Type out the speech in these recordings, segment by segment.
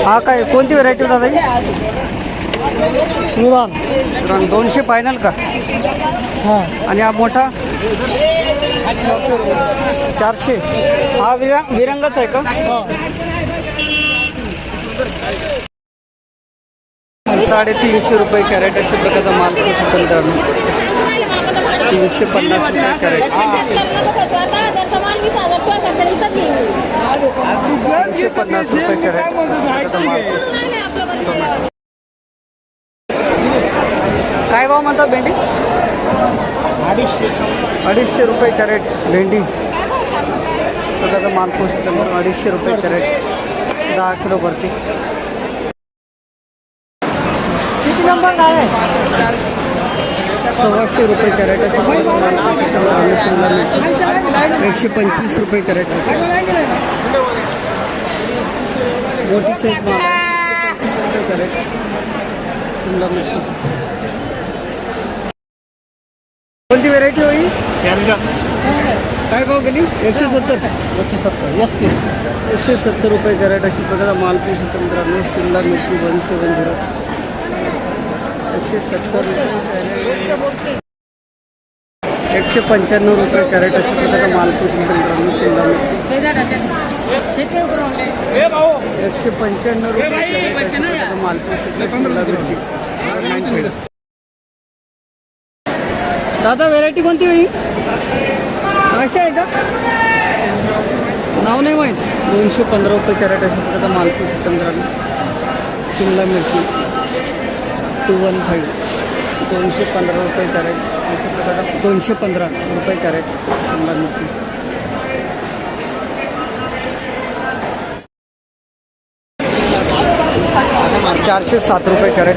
हा काय कोणती व्हरायटी दादा ही? रंग 200 फायनल का? हां आणि हा मोठा 400. हा विरंगाच आहे का? 350 रुपये कॅरेट अशा प्रकारचा माल मित्रांनो. 350 रुपये कॅरेट. 350 रुपये कॅरेट टोमॅटो. काय भाव म्हणतात भेंडी? 250 रुपये कॅरेट भेंडी. प्रकारचा माल पोस्ट 250 रुपये कॅरेट 10 किलो भरती. किती नंबर काय आहे? 125 रुपये कॅरेट अशा प्रकारचा 125 रुपये कॅरेट. मोठी साईज माल 125 रुपये कॅरेट. शिमला मिरची कोणती व्हेरायटी होईल? काय भाव गेली? 170. 170 रुपये कॅरेट अशी प्रकारचा माल पोस्ट मित्रांनो. शिमला मिरची 170 170 रुपये. 195 रुपये कॅरेट अशा प्रकारचा माल पोस्ट मित्रांनो. शिमला मिरची 195 रुपये कॅरेट माल पोस्ट शिमला मिरची. दादा व्हेरायटी कोणती होईल? अशा आहे का? नाव नाही माहीत. 215 रुपये कॅरेट अशा प्रकारचा माल पोस्ट मित्रांनो. शिमला मिरची 215 215 रुपये कॅरेट अशा प्रकारचा 215 रुपये कॅरेट शिमला मिरची. चारशे 7 रुपये कॅरेट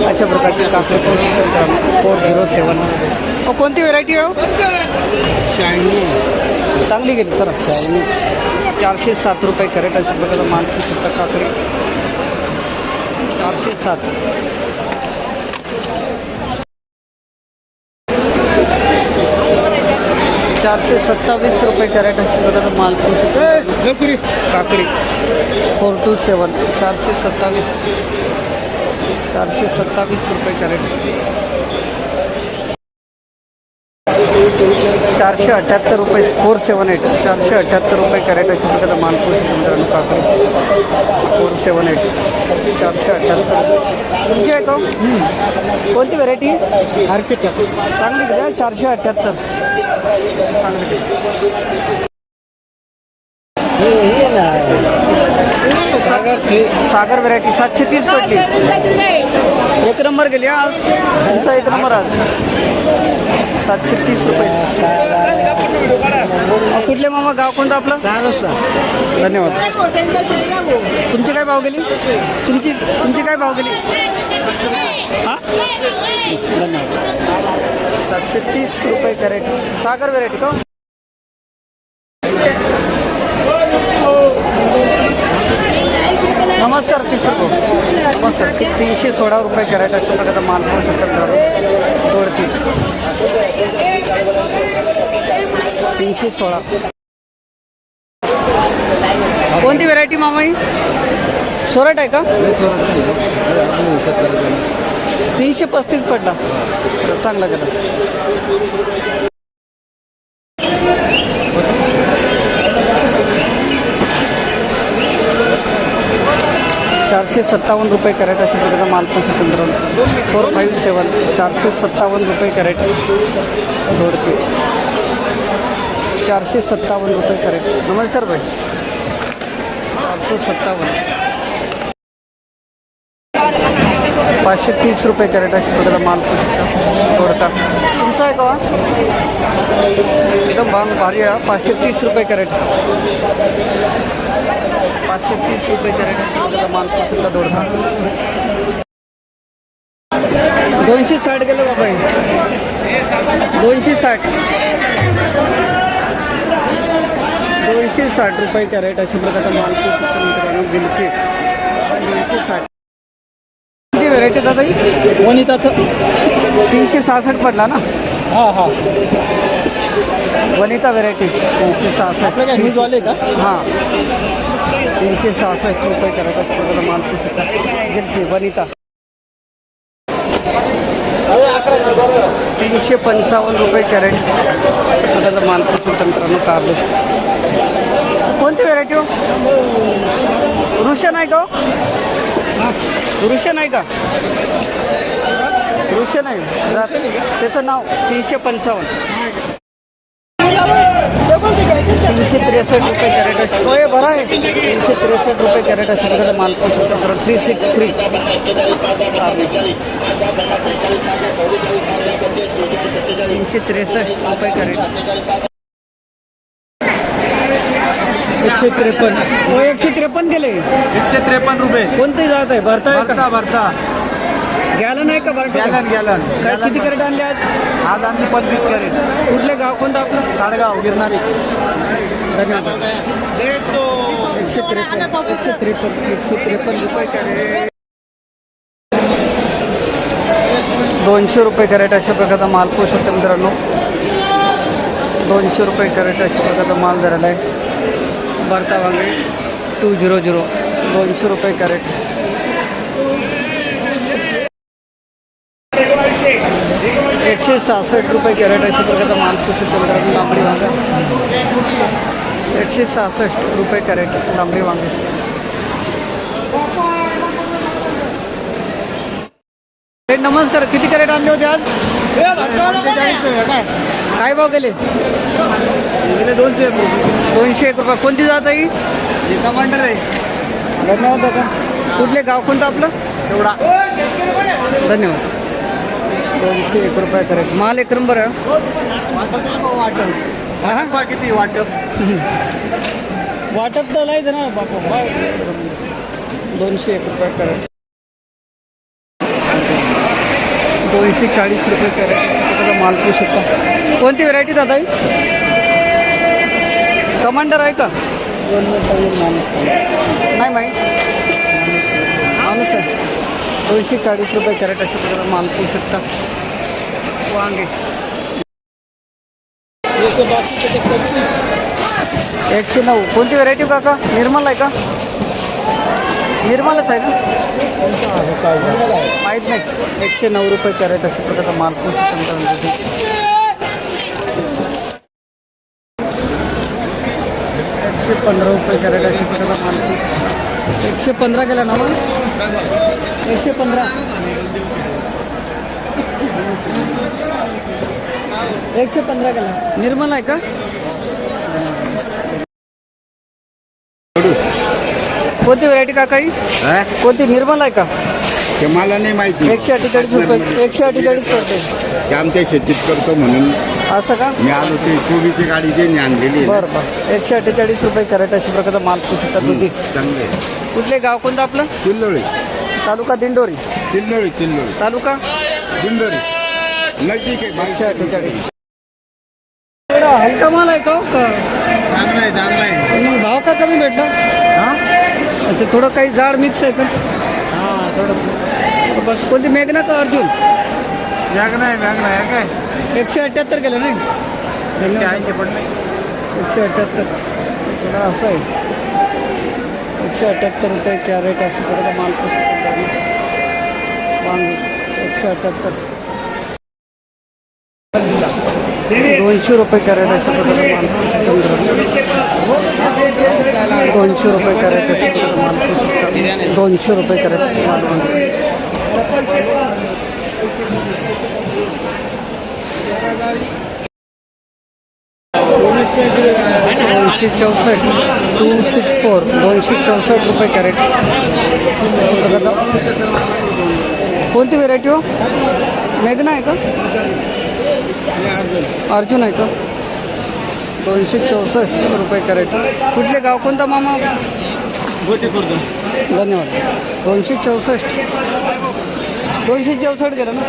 अशा प्रकारची काकडी पोस्ट 407. कोणती व्हेरायटी आहे? चांगली गेली चला. 407 रुपये कॅरेट अशा प्रकारचा माल पोस्ट काकडी 407. 427 रुपये कॅरेट अशा प्रकारचा माल पोस्ट काकडी 427. 427 रुपये कॅरेट. 478 रुपये 478. 478 रुपये कॅरेट अशा प्रकारचा माल पोस्ट मित्रांनो. काकडी 478. 478 तुमची आहे का? कोणती व्हेरायटी? चांगली गेली. 478 चांगली गेली. सागर व्हेरायटी 730 पडली. एक नंबर गेली आज तुमचा. एक नंबर आज 730 रुपये. कुठले मामा? गाव कोणतं आपलं? धन्यवाद. तुमची काय भाव गेली? तुमची काय भाव गेली? हां धन्यवाद. 730 रुपये कॅरेट सागर व्हेरायटी का? नमस्कार किशोर भाऊ. नमस्कार. 316 रुपये कॅरेट अशा प्रकारचा माल पाहू शकतात. तोडती 316. कोणती व्हेरायटी मामा ही? सोरट आहे का? 335 पडला. चांगला गेला. 457 रुपये कॅरेट अशा प्रकारचा माल पण स्वतंत्र 457. 457 रुपये कॅरेट दोडके 457 रुपये कॅरेट. नमस्कार भाई. 457. 530 रुपये कॅरेट अशा प्रकारचा माल पण दोडका तुमचा आहे का? एकदम भारी आहे. 530 रुपये कॅरेट. 530 रुपये कॅरेट अशा प्रकारचा माल पण सुद्धा दोडका. 260 गेलं बाबा. 260 रुपये कॅरेट अशा प्रकारचा माल मित्रांनो. बिलकी 260. किती व्हेरायटी दादा? वनिताचं 366 पडला ना? हां हां. वनिता व्हेरायटी 366. न्यूजवाले का? हां 366 रुपये कॅरेट अशा प्रकारचा माल पाहू शकता. गिलकी वनिता 355 रुपये कॅरेट अशा प्रकारचा माल पाहू शकता मित्रांनो. कारले कोणती व्हेरायटी हो? रुशन आहे का हो? रुशन आहे का? रुशन आहे जात त्याचं नाव 355. 363 रुपये कॅरेट असे होय बरं आहे. 363 रुपये कॅरेट अशा प्रकारचा माल पाहू शकता. बरं 363 363 रुपये कॅरेट. 153 हो 153 गेले. 153 रुपये. कोणती जात आहे? भरता आहे का? भरता गॅलन आहे का? भरता गॅलन काय किती कॅरेट आणले आज? आज आणली 25 कॅरेट. कुठले गाव कोणतं आपलं? साडगाव गिरणारी. धन्यवाद. 153 रुपये कॅरेट. 200 रुपये कॅरेट अशा प्रकारचा माल पाहू शकता मित्रांनो. 200 रुपये कॅरेट अशा प्रकारचा माल झालेला आहे. भरता वांगे 200 200 रुपये कॅरेट. 166 रुपये कॅरेट अशा प्रकारचा माल पाहू शकता मित्रांनो. लांबडी वांगा 166 रुपये कॅरेट. लांबडी वांगे नमस्कार. किती कॅरेट आणले होते आज? काय भाव गेले? 201 रुपये. कोणती जात आहे? कमांडर आहे. धन्यवाद दादा. कुठले गाव कोणतं आपलं? एवढा. धन्यवाद. 201 रुपये कॅरेट. माल एक नंबर आहे. वाटप किती वाटप? वाटप तर लायचं ना बापू. 201 रुपये कॅरेट. 240 रुपये कॅरेट त्याचा माल पाहू शकता. कोणती व्हरायटी दादा ही? कमांडर आहे का? नाही माहीत. माणूस आहे. 240 रुपये कॅरेट अशा प्रकारे माल पाहू शकता. वांगे 109. कोणती व्हरायटी काका? निर्मल आहे का? निर्मलच आहे ना? माहीत नाही. 109 रुपये कॅरेट अशा प्रकारचा माल पाहू शकता मित्रांनो. 115 रुपये कॅरेट अशा प्रकारचा माल. 115 गेला ना मग? 115 115 गेला. निर्मल आहे का? कोणती व्हरायटी काका ही? कोणती? निर्मल आहे का? ते मला नाही माहिती. 148 रुपये. 148 पडते. ते आमच्या शेतीत करतो म्हणून असं का? मी आलो. ते चोरीची गाडी त्यांनी आणलेली आहे. बरं बरं. 148 रुपये कॅरेट अशा प्रकारचा माल पाहू शकता. दुधी चांगले. कुठले गाव कोणतं आपलं? किल्लोळी. तालुका दिंडोरी. किल्लोळी. किल्लोळी तालुका दिंडोरी नजदीक आहे. 148. हलका माल आहे का? चांगला आहे चांगला आहे. मग भाव का कमी भेटला? अच्छा थोडं काही जाड मिक्स आहे का? हां थोडंसं. बस कोणती मेघना का अर्जुन? मॅगना आहे काय? 178 केलं नाही? 180 पडले. 178 थोडा असं आहे. 178 रुपये कॅरेट असं प्रकारचा माल पाहू शकता. वांगे 178. 200 रुपये कॅरेट अशा प्रकारचा माल पाहू शकता. 200 रुपये कॅरेट अशा प्रकारचा माल पाहू शकता. 200 रुपये कॅरेट माल. 264 264 रुपये कॅरेट. कोणती व्हेरायटी हो? मेघना आहे का? अर्जुन आहे का? 264 रुपये कॅरेट. कुठले गाव कोणता मामा? धन्यवाद. 264 गेलं ना?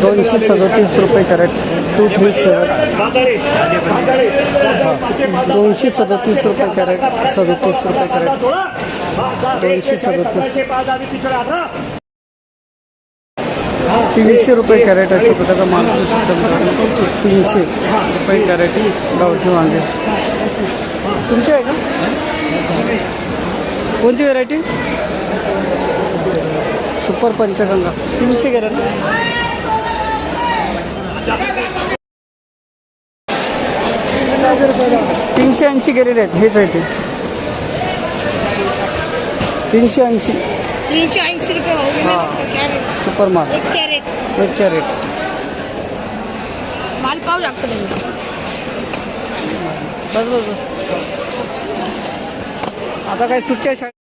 237 रुपये कॅरेट. 237 237 रुपये कॅरेट. 37 रुपये कॅरेट. 237 300 रुपये कॅरेट अशा प्रकारचा माल 300 रुपये कॅरेट गावठी वांगे. तुमची आहे का? कोणती व्हेरायटी? सुपर पंचगंगा 300 गेलं ना. 380 गेलेले आहेत. हेच आहे ते 380. 380 रुपये भाऊ. कॅरेट सुपर माल. 1 कॅरेट 1 कॅरेट. माल पाहू लागतो तुम्ही. बस बस बस. आता काय सुट्ट्या शाळा